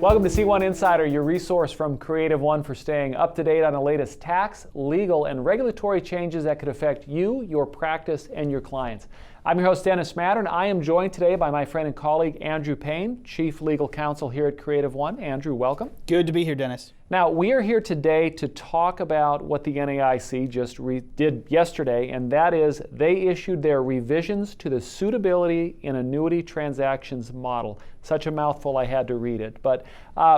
Welcome to C1 Insider, your resource from CrativeOne for staying up to date on the latest tax, legal, and regulatory changes that could affect you, your practice, and your clients. I'm your host, Dennis Mattern. I am joined today by my friend and colleague, Andrew Payne, Chief Legal Counsel here at CrativeOne. Andrew, welcome. Good to be here, Dennis. Now, we are here today to talk about what the NAIC just did yesterday, and that is they issued their revisions to the Suitability in Annuity Transactions Model. Such a mouthful, I had to read it. But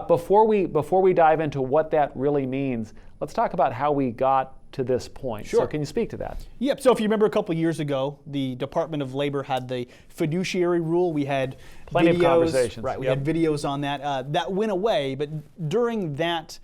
before we dive into what that really means, let's talk about how we got to this point. Sure. So can you speak to that? Yep. So if you remember a couple years ago, the Department of Labor had the fiduciary rule. We had plenty videos, of conversations. Right. We had videos on that. That went away, but during that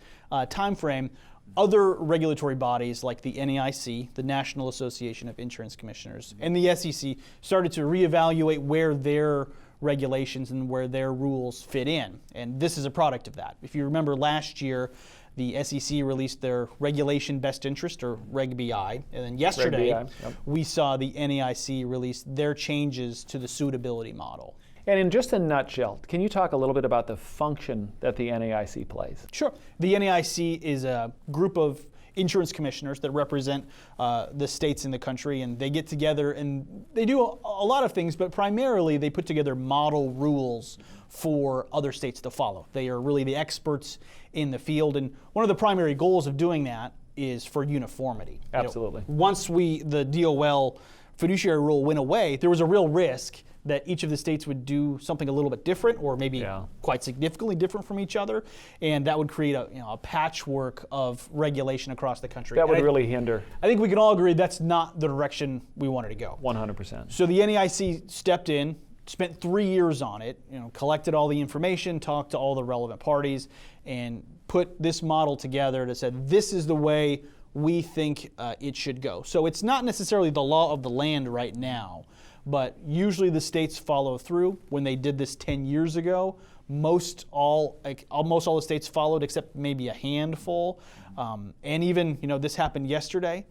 time frame, other regulatory bodies like the NAIC, the National Association of Insurance Commissioners, and the SEC started to reevaluate where their regulations and where their rules fit in. And this is a product of that. If you remember last year, the SEC released their Regulation Best Interest, or Reg BI, and then yesterday we saw the NAIC release their changes to the suitability model. And in just a nutshell, can you talk a little bit about the function that the NAIC plays? Sure. The NAIC is a group of insurance commissioners that represent the states in the country, and they get together and they do a lot of things, but primarily they put together model rules for other states to follow. They are really the experts in the field, and one of the primary goals of doing that is for uniformity. Absolutely. Once the DOL fiduciary rule went away, there was a real risk that each of the states would do something a little bit different, or maybe quite significantly different from each other, and that would create a patchwork of regulation across the country. That would really hinder. I think we can all agree that's not the direction we wanted to go. 100%. So the NAIC stepped in, spent 3 years on it, collected all the information, talked to all the relevant parties, and put this model together that said this is the way we think it should go. So it's not necessarily the law of the land right now, but usually the states follow through. When they did this 10 years ago, almost all the states followed except maybe a handful. And even, this happened yesterday.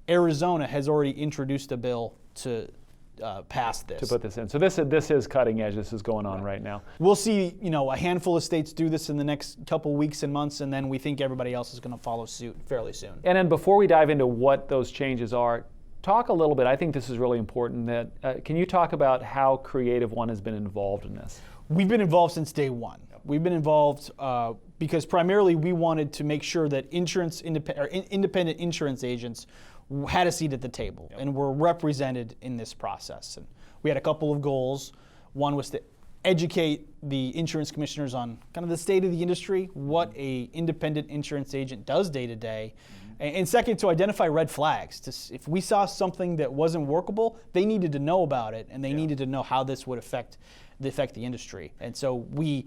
Arizona has already introduced a bill to pass this. To put this in. So this is cutting edge. This is going on right now. We'll see, a handful of states do this in the next couple weeks and months, and then we think everybody else is going to follow suit fairly soon. And then before we dive into what those changes are, talk a little bit, I think this is really important, that can you talk about how CrativeOne has been involved in this? We've been involved since day one. We've been involved because primarily we wanted to make sure that independent insurance agents had a seat at the table and were represented in this process. And we had a couple of goals. One was to educate the insurance commissioners on kind of the state of the industry, what a independent insurance agent does day to day. And second, to identify red flags. If we saw something that wasn't workable, they needed to know about it, and they needed to know how this would affect the industry. And so we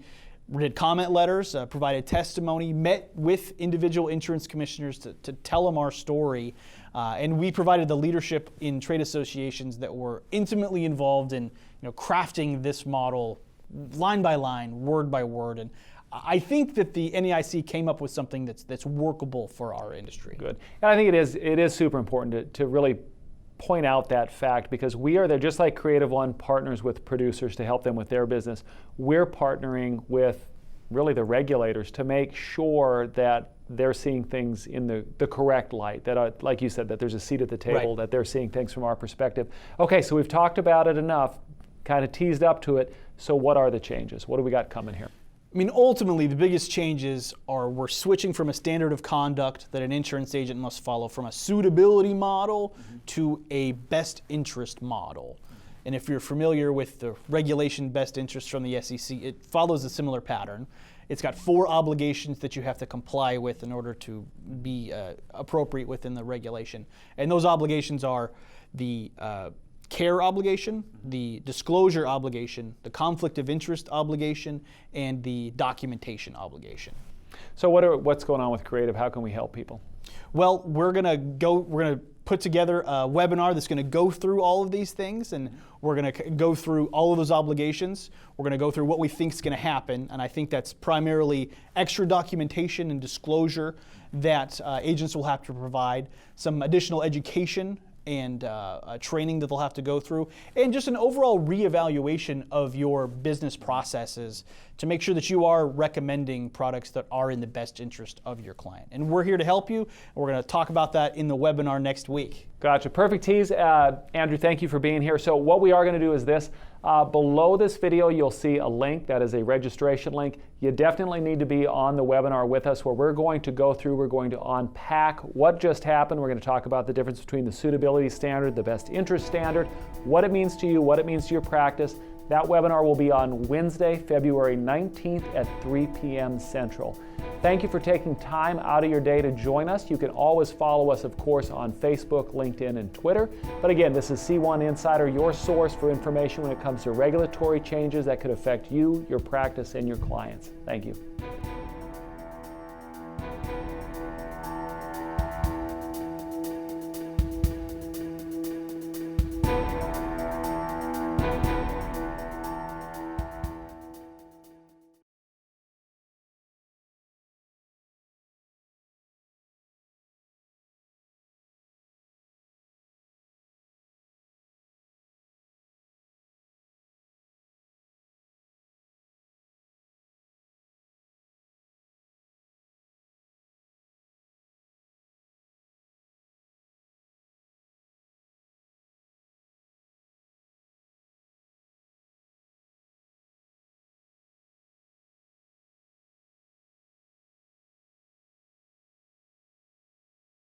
did comment letters, provided testimony, met with individual insurance commissioners to tell them our story, and we provided the leadership in trade associations that were intimately involved in crafting this model line by line, word by word. And I think that the NAIC came up with something that's workable for our industry. Good. And I think it is super important to really point out that fact, because we are there, just like CrativeOne partners with producers to help them with their business, we're partnering with really the regulators to make sure that they're seeing things in the correct light, that are, like you said, that there's a seat at the table, that they're seeing things from our perspective. Okay, so we've talked about it enough, kind of teased up to it, so what are the changes? What do we got coming here? I mean, ultimately, the biggest changes are we're switching from a standard of conduct that an insurance agent must follow from a suitability model to a best interest model. And if you're familiar with the regulation best interest from the SEC, it follows a similar pattern. It's got 4 obligations that you have to comply with in order to be appropriate within the regulation. And those obligations are the care obligation, the disclosure obligation, the conflict of interest obligation, and the documentation obligation. So what's going on with Creative? How can we help people? Well, we're gonna put together a webinar that's going to go through all of these things, and we're going to go through all of those obligations. We're going to go through what we think is going to happen, and I think that's primarily extra documentation and disclosure that agents will have to provide, some additional education and training that they'll have to go through, and just an overall reevaluation of your business processes to make sure that you are recommending products that are in the best interest of your client. And we're here to help you, and we're going to talk about that in the webinar next week. Gotcha. Perfect tease. Andrew, thank you for being here. So what we are going to do is this. Below this video, you'll see a link that is a registration link. You definitely need to be on the webinar with us where we're going to go through, we're going to unpack what just happened. We're going to talk about the difference between the suitability standard, the best interest standard, what it means to you, what it means to your practice. That webinar will be on Wednesday, February 19th at 3 p.m. Central. Thank you for taking time out of your day to join us. You can always follow us, of course, on Facebook, LinkedIn, and Twitter. But again, this is C1 Insider, your source for information when it comes to regulatory changes that could affect you, your practice, and your clients. Thank you.